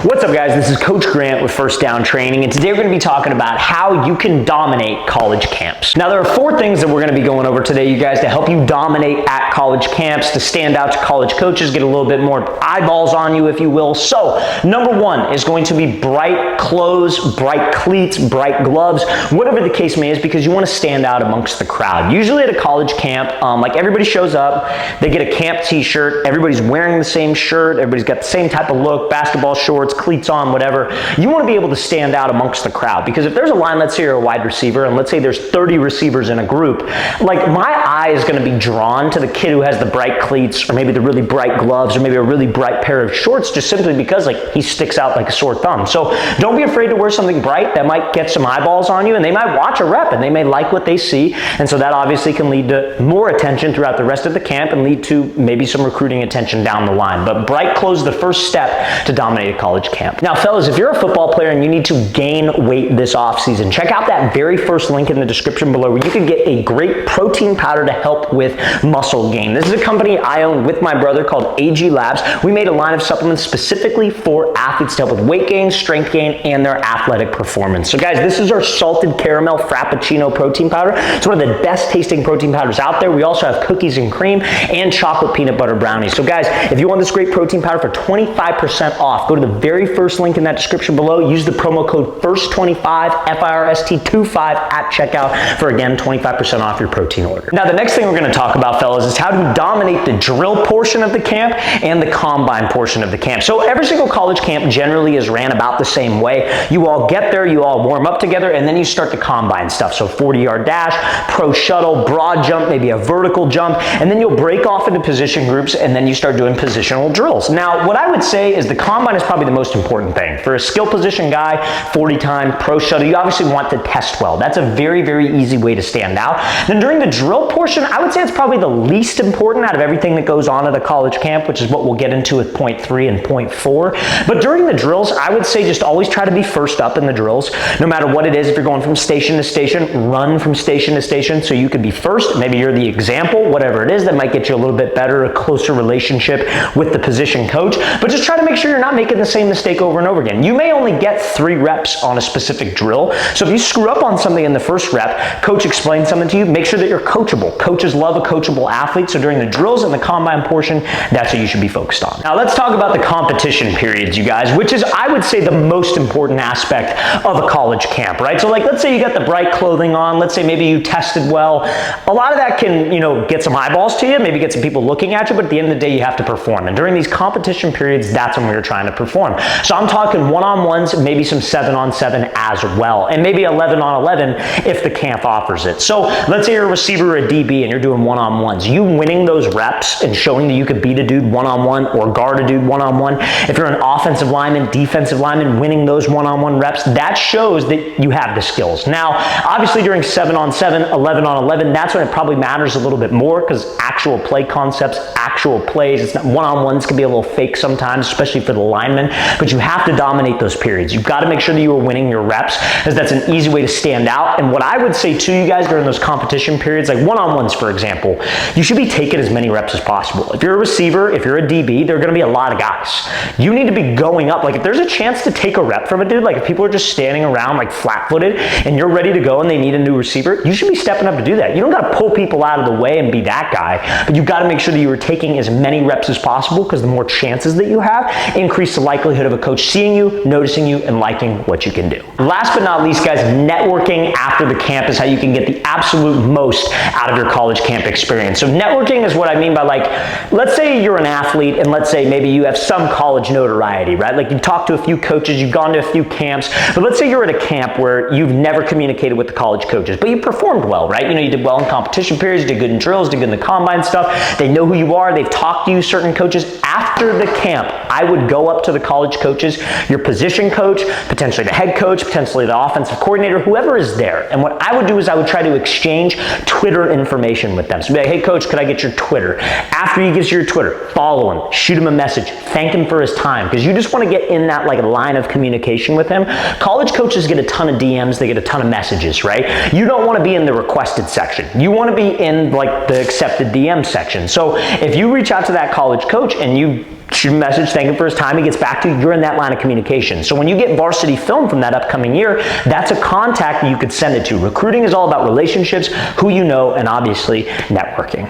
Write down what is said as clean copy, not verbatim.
What's up, guys? This is Coach Grant with First Down Training, and today we're going to be talking about how you can dominate college camps. Now, there are 4 things that we're going to be going over today, you guys, to help you dominate at college camps, to stand out to college coaches, get a little bit more eyeballs on you, if you will. So, number 1 is going to be bright clothes, bright cleats, bright gloves, whatever the case may is, because you want to stand out amongst the crowd. Usually at a college camp, like everybody shows up, they get a camp t-shirt, everybody's wearing the same shirt, everybody's got the same type of look, basketball shorts, cleats on, whatever. You want to be able to stand out amongst the crowd, because if there's a line, let's say you're a wide receiver, and let's say there's 30 receivers in a group, like my eye is going to be drawn to the kid who has the bright cleats, or maybe the really bright gloves, or maybe a really bright pair of shorts, just simply because like he sticks out like a sore thumb. So don't be afraid to wear something bright that might get some eyeballs on you, and they might watch a rep and they may like what they see, and so that obviously can lead to more attention throughout the rest of the camp and lead to maybe some recruiting attention down the line. But bright clothes is the first step to dominate a college camp. Now, fellas, if you're a football player and you need to gain weight this offseason, check out that very first link in the description below where you can get a great protein powder to help with muscle gain. This is a company I own with my brother called AG Labs. We made a line of supplements specifically for athletes to help with weight gain, strength gain, and their athletic performance. So guys, this is our salted caramel frappuccino protein powder. It's one of the best tasting protein powders out there. We also have cookies and cream and chocolate peanut butter brownies. So guys, if you want this great protein powder for 25% off, go to the very first link in that description below. Use the promo code FIRST25, FIRST25 at checkout for, again, 25% off your protein order. Now, the next thing we're going to talk about, fellas, is how to dominate the drill portion of the camp and the combine portion of the camp. So every single college camp generally is ran about the same way. You all get there, you all warm up together, and then you start the combine stuff. So 40-yard dash, pro shuttle, broad jump, maybe a vertical jump, and then you'll break off into position groups, and then you start doing positional drills. Now, what I would say is the combine is probably the most important thing. For a skill position guy, 40-time, pro shuttle, you obviously want to test well. That's a very, very easy way to stand out. Then during the drill portion, I would say it's probably the least important out of everything that goes on at a college camp, which is what we'll get into with point 3 and point 4. But during the drills, I would say just always try to be first up in the drills, no matter what it is. If you're going from station to station, run from station to station so you could be first. Maybe you're the example, whatever it is that might get you a little bit better, a closer relationship with the position coach. But just try to make sure you're not making the same mistake over and over again. You may only get 3 reps on a specific drill. So if you screw up on something in the first rep, coach explains something to you, make sure that you're coachable. Coaches love a coachable athlete. So during the drills and the combine portion, that's what you should be focused on. Now let's talk about the competition periods, you guys, which is, I would say, the most important aspect of a college camp, right? So like, let's say you got the bright clothing on. Let's say maybe you tested well. A lot of that can, get some eyeballs to you, maybe get some people looking at you, but at the end of the day, you have to perform. And during these competition periods, that's when we're trying to perform. So I'm talking one-on-ones, maybe some 7-on-7 as well, and maybe 11-on-11 if the camp offers it. So let's say you're a receiver or a DB and you're doing one-on-ones. You winning those reps and showing that you could beat a dude one-on-one or guard a dude one-on-one. If you're an offensive lineman, defensive lineman, winning those one-on-one reps, that shows that you have the skills. Now, obviously during 7-on-7, 11-on-11, that's when it probably matters a little bit more, because actual play concepts, actual plays, it's not, one-on-ones can be a little fake sometimes, especially for the linemen, but you have to dominate those periods. You've got to make sure that you are winning your reps, as that's an easy way to stand out. And what I would say to you guys during those competition periods, like one-on-ones, for example, you should be taking as many reps as possible. If you're a receiver, if you're a DB, there are going to be a lot of guys. You need to be going up. Like if there's a chance to take a rep from a dude, like if people are just standing around like flat-footed and you're ready to go and they need a new receiver, you should be stepping up to do that. You don't got to pull people out of the way and be that guy, but you've got to make sure that you are taking as many reps as possible, because the more chances that you have, increase the likelihood of a coach seeing you, noticing you, and liking what you can do. Last but not least, guys, networking after the camp is how you can get the absolute most out of your college camp experience. So networking is what I mean by, like, let's say you're an athlete and let's say maybe you have some college notoriety, right? Like you talk to a few coaches, you've gone to a few camps, but let's say you're at a camp where you've never communicated with the college coaches, but you performed well, right? You did well in competition periods, you did good in drills, did good in the combine stuff. They know who you are, they've talked to you, certain coaches. After the camp, I would go up to the college coaches, your position coach, potentially the head coach, potentially the offensive coordinator, whoever is there. And what I would do is I would try to exchange Twitter information with them. So be like, hey coach, could I get your Twitter? After he gives you your Twitter, follow him, shoot him a message, thank him for his time, because you just want to get in that like line of communication with him. College coaches get a ton of DMs, they get a ton of messages, right? You don't want to be in the requested section. You want to be in like the accepted DM section. So if you reach out to that college coach and you shoot him a message, thank him for his time, he gets back to you, you're in that line of communication. So when you get varsity film from that upcoming year, that's a contact that you could send it to. Recruiting is all about relationships, who you know, and obviously networking.